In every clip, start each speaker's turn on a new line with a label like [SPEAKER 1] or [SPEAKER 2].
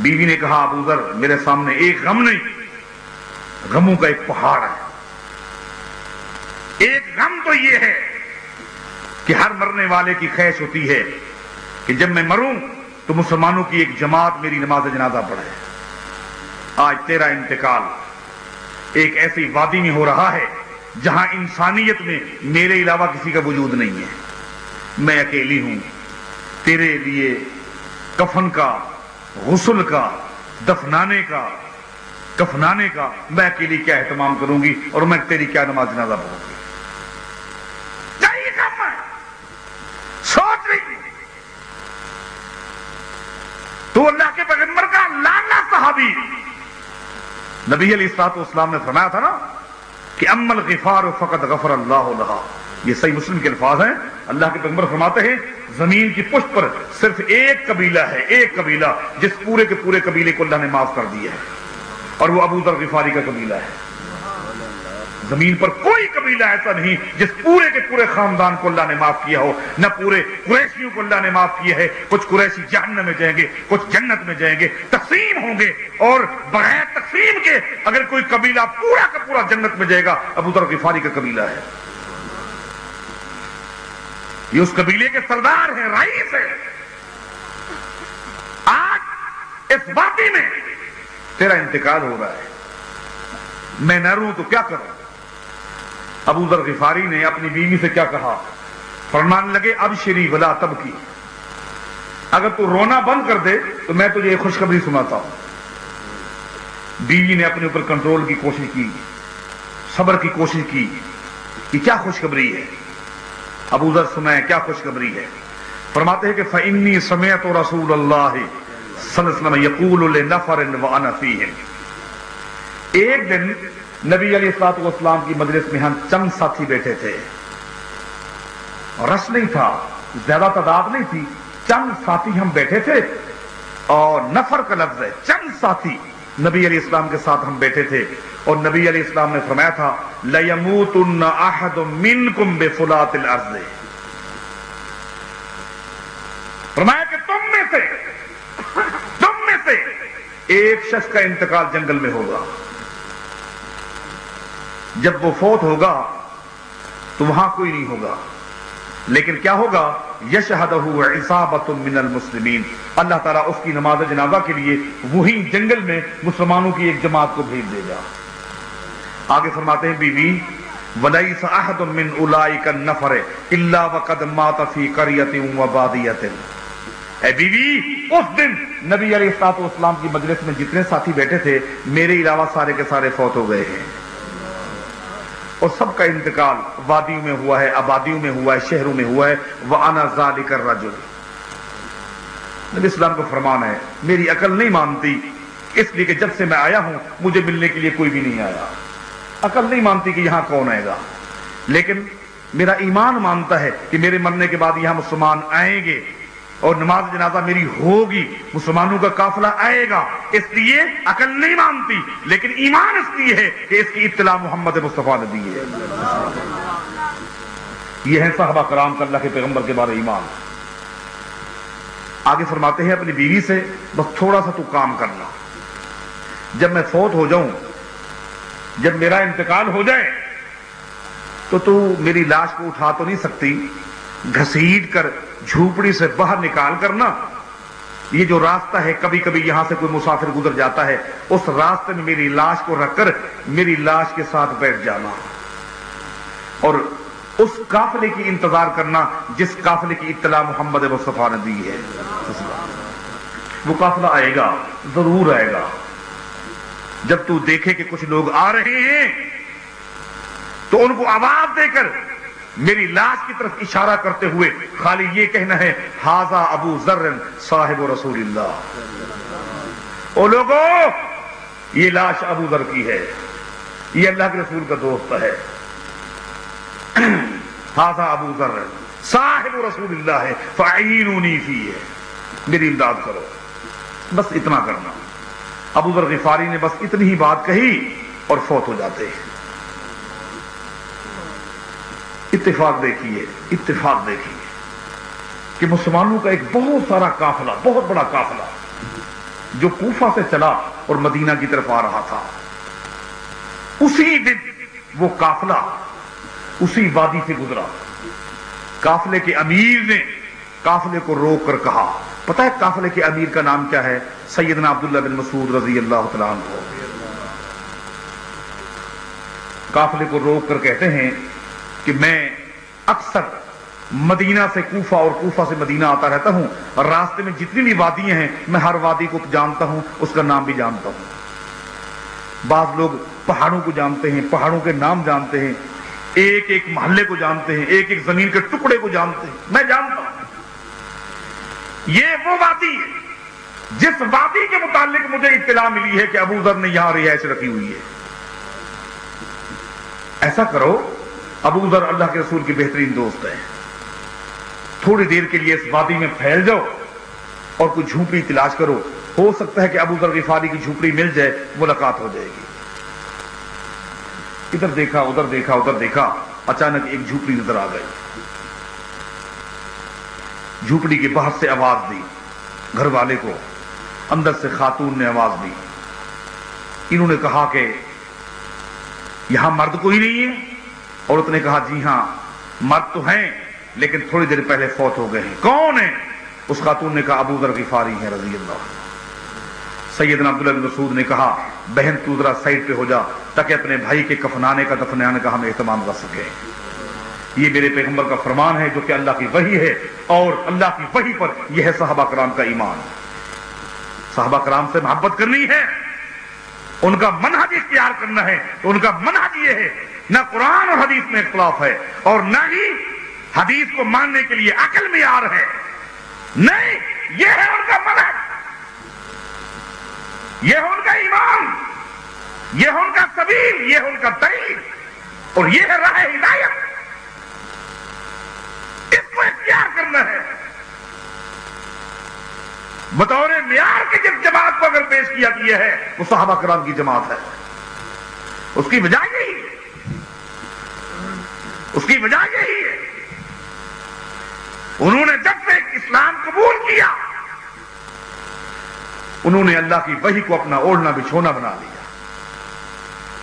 [SPEAKER 1] بیوی نے کہا ابو ذر میرے سامنے ایک غم نہیں، غموں کا ایک پہاڑ ہے۔ ایک غم تو یہ ہے کہ ہر مرنے والے کی خواہش ہوتی ہے کہ جب میں مروں تو مسلمانوں کی ایک جماعت میری نماز جنازہ پڑھے۔ آج تیرا انتقال ایک ایسی وادی میں ہو رہا ہے جہاں انسانیت میں میرے علاوہ کسی کا وجود نہیں ہے، میں اکیلی ہوں، تیرے لیے کفن کا، غسل کا، دفنانے کا، کفنانے کا میں اکیلی کیا اہتمام کروں گی، اور میں تیری کیا نماز جنازہ پڑھوں گی؟ چاہیے کم ہے، سوچ رہی تو اللہ کے پیغمبر کا لانا صحابی نبی علیہ الصلوۃ والسلام نے فرمایا تھا نا کہ اما الغفار فقد غفر اللہ لہا، یہ صحیح مسلم کے الفاظ ہیں۔ اللہ کے پیغمبر فرماتے ہیں زمین کی پشت پر صرف ایک قبیلہ ہے، ایک قبیلہ جس پورے کے پورے قبیلے کو اللہ نے معاف کر دیا ہے، اور وہ ابو ذر غفاری کا قبیلہ ہے۔ زمین پر کوئی قبیلہ ایسا نہیں جس پورے کے پورے خاندان کو اللہ نے معاف کیا ہو، نہ پورے قریشیوں کو اللہ نے معاف کیا ہے۔ کچھ قریشی جہنم میں جائیں گے، کچھ جنت میں جائیں گے، تقسیم ہوں گے، اور بغیر تقسیم کے اگر کوئی قبیلہ پورا کا پورا جنت میں جائے گا، ابو ذر غفاری کا قبیلہ ہے۔ یہ اس قبیلے کے سردار ہیں، رئیس ہیں۔ آج اس وادی میں تیرا انتقال ہو رہا ہے، میں نہ روں تو کیا کروں؟ ابو ذر غفاری نے اپنی بیوی سے کیا کہا؟ فرمانے لگے ابشری ولا تبکی، اگر تو رونا بند کر دے تو میں تجھے ایک خوشخبری سناتا ہوں۔ بیوی نے اپنے اوپر کنٹرول کی کوشش کی، صبر کی کوشش کی کہ کیا خوشخبری ہے؟ ابو ذر سنائیں کیا خوشخبری ہے؟ فرماتے ہیں کہ فإنی سمعت رسول اللہ صلی اللہ علیہ وسلم یقول لنفر وأنا فیہم، ایک دن نبی علیہ الصلوۃ والسلام کی مجلس میں ہم چند ساتھی بیٹھے تھے، رش نہیں تھا، زیادہ تعداد نہیں تھی، چند ساتھی ہم بیٹھے تھے، اور نفر کا لفظ ہے، چند ساتھی نبی علیہ السلام کے ساتھ ہم بیٹھے تھے، اور نبی علیہ السلام نے فرمایا تھا لَيَمُوتُنَّ أَحَدٌ مِّنْكُمْ بِفُلَاةِ الْأَرْضِ، فرمایا کہ تم میں سے ایک شخص کا انتقال جنگل میں ہوگا، جب وہ فوت ہوگا تو وہاں کوئی نہیں ہوگا، لیکن کیا ہوگا؟ یشہدہ عصابۃ من المسلمین، اللہ تعالیٰ اس کی نماز جنازہ کے لیے وہی جنگل میں مسلمانوں کی ایک جماعت کو بھیج دے گا۔ آگے فرماتے ہیں بیوی ولیس احد من اولئک النفر الا وقد مات فی قریۃ وبادیۃ، اے بیوی اس دن نبی علیہ الصلوۃ والسلام کی مجلس میں جتنے ساتھی بیٹھے تھے میرے علاوہ سارے کے سارے فوت ہو گئے ہیں، اور سب کا انتقال وادیوں میں ہوا ہے، آبادیوں میں ہوا ہے، شہروں میں ہوا ہے۔ وَأَنَا ذَلِكَ الرَّجُلُ، نبی اسلام کو فرمان ہے میری عقل نہیں مانتی، اس لیے کہ جب سے میں آیا ہوں مجھے ملنے کے لیے کوئی بھی نہیں آیا، عقل نہیں مانتی کہ یہاں کون آئے گا، لیکن میرا ایمان مانتا ہے کہ میرے مرنے کے بعد یہاں مسلمان آئیں گے اور نماز جنازہ میری ہوگی، مسلمانوں کا قافلہ آئے گا، اس لیے عقل نہیں مانتی، لیکن ایمان اس لیے ہے کہ اس کی اطلاع محمد مصطفیٰ نے دی ہے۔ یہ ہے صحابہ کرام کا اللہ کے پیغمبر کے بارے ایمان۔ آگے فرماتے ہیں اپنی بیوی سے بس تھوڑا سا تو کام کرنا، جب میں فوت ہو جاؤں، جب میرا انتقال ہو جائے تو میری لاش کو اٹھا تو نہیں سکتی، گھسیٹ کر جھوپڑی سے باہر نکال کرنا، یہ جو راستہ ہے کبھی کبھی یہاں سے کوئی مسافر گزر جاتا ہے، اس راستے میں میری لاش کو رکھ کر میری لاش کے ساتھ بیٹھ جانا، اور اس قافلے کی انتظار کرنا جس قافلے کی اطلاع محمد مصطفیٰ نے دی ہے۔ وہ قافلہ آئے گا، ضرور آئے گا، جب تو دیکھے کہ کچھ لوگ آ رہے ہیں تو ان کو آواز دے کر میری لاش کی طرف اشارہ کرتے ہوئے خالی یہ کہنا ہے ھذا ابو ذر صاحب رسول اللہ، او لوگو یہ لاش ابو ذر کی ہے، یہ اللہ کے رسول کا دوست ہے، ھذا ابو ذر صاحب رسول اللہ ہے فاعینونی فیہ، میری امداد کرو، بس اتنا کرنا۔ ابو ذر غفاری نے بس اتنی ہی بات کہی اور فوت ہو جاتے ہیں۔ اتفاق دیکھیے کہ مسلمانوں کا ایک بہت سارا قافلہ، بہت بڑا قافلہ جو کوفہ سے چلا اور مدینہ کی طرف آ رہا تھا، اسی دن وہ قافلہ اسی وادی سے گزرا۔ قافلے کے امیر نے قافلے کو روک کر کہا، پتہ ہے قافلے کے امیر کا نام کیا ہے؟ سیدنا عبداللہ بن مسعود رضی اللہ تعالیٰ عنہ۔ قافلے کو روک کر کہتے ہیں کہ میں اکثر مدینہ سے کوفہ اور کوفہ سے مدینہ آتا رہتا ہوں، اور راستے میں جتنی بھی وادیاں ہیں میں ہر وادی کو جانتا ہوں، اس کا نام بھی جانتا ہوں۔ بعض لوگ پہاڑوں کو جانتے ہیں، پہاڑوں کے نام جانتے ہیں، ایک ایک محلے کو جانتے ہیں، ایک ایک زمین کے ٹکڑے کو جانتے ہیں، میں جانتا ہوں۔ یہ وہ وادی ہے جس وادی کے متعلق مجھے اطلاع ملی ہے کہ ابو ذر نے یہاں رہائش رکھی ہوئی ہے۔ ایسا کرو، ابو ذر اللہ کے رسول کے بہترین دوست ہیں، تھوڑی دیر کے لیے اس وادی میں پھیل جاؤ اور کوئی جھونپڑی تلاش کرو، ہو سکتا ہے کہ ابو ذر غفاری کی جھونپڑی مل جائے، ملاقات ہو جائے گی۔ ادھر دیکھا ادھر دیکھا ادھر دیکھا، اچانک ایک جھونپڑی نظر آ گئی۔ جھونپڑی کے باہر سے آواز دی گھر والے کو، اندر سے خاتون نے آواز دی۔ انہوں نے کہا کہ یہاں مرد کوئی نہیں ہے؟ عورت نے کہا جی ہاں مرد تو ہیں لیکن تھوڑی دیر پہلے فوت ہو گئے ہیں۔ کون ہیں؟ اس خاتون نے کہا ابو ذر غفاری ہیں رضی اللہ عنہ۔ سیدنا عبداللہ بن مسعود نے کہا بہن تو ذرا سائڈ پہ ہو جا تاکہ اپنے بھائی کے کفنانے کا دفنانے کا ہم اہتمام کر سکیں۔ یہ میرے پیغمبر کا فرمان ہے جو کہ اللہ کی وحی ہے، اور اللہ کی وحی پر یہ ہے صحابہ کرام کا ایمان۔ صحابہ کرام سے محبت کرنی ہے، ان کا منہج اختیار کرنا ہے، تو ان کا منہج یہ ہے، نہ قرآن اور حدیث میں اختلاف ہے اور نہ ہی حدیث کو ماننے کے لیے عقل معیار ہے، نہیں، یہ ہے ان کا منہج، یہ ہے ان کا ایمان، یہ ہے ان کا سبیل، یہ ہے ان کا طریق، اور یہ ہے راہ ہدایت۔ اس کو اختیار کرنا ہے۔ بطور معیار کے جس جماعت کو اگر پیش کیا گیا ہے وہ صحابہ کرام کی جماعت ہے۔ اس کی وجہ یہی ہے، اس کی وجہ یہی ہے، انہوں نے جب سے اسلام قبول کیا انہوں نے اللہ کی وحی کو اپنا اوڑھنا بچھونا بنا لیا،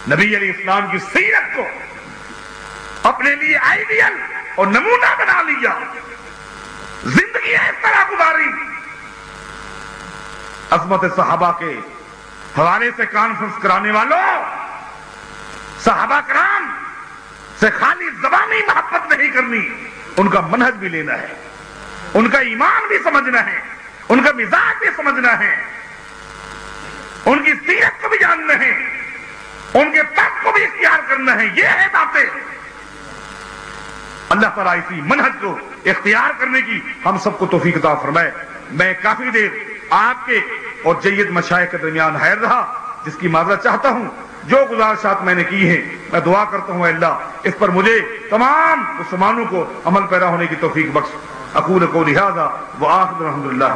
[SPEAKER 1] نبی علیہ السلام کی سیرت کو اپنے لیے آئیڈیل اور نمونہ بنا لیا، زندگی اس طرح گزاری۔ عظمت صحابہ کے حوالے سے کانفرنس کرانے والوں، صحابہ کرام سے خالی زبانی محبت نہیں کرنی، ان کا منہج بھی لینا ہے، ان کا ایمان بھی سمجھنا ہے، ان کا مزاج بھی سمجھنا ہے، ان کی سیرت کو بھی جاننا ہے، ان کے طرز کو بھی اختیار کرنا ہے۔ یہ ہے باتیں۔ اللہ تعالیٰ اسی منہج کو اختیار کرنے کی ہم سب کو توفیق عطا فرمائے۔ میں کافی دیر آپ کے اور جید مشائخ کے درمیان حائر رہا، جس کی معذرت چاہتا ہوں۔ جو گزارشات میں نے کی ہیں میں دعا کرتا ہوں اے اللہ اس پر مجھے تمام مسلمانوں کو عمل پیرا ہونے کی توفیق بخش۔ اقول قولی ھذا وآخر الحمدللہ۔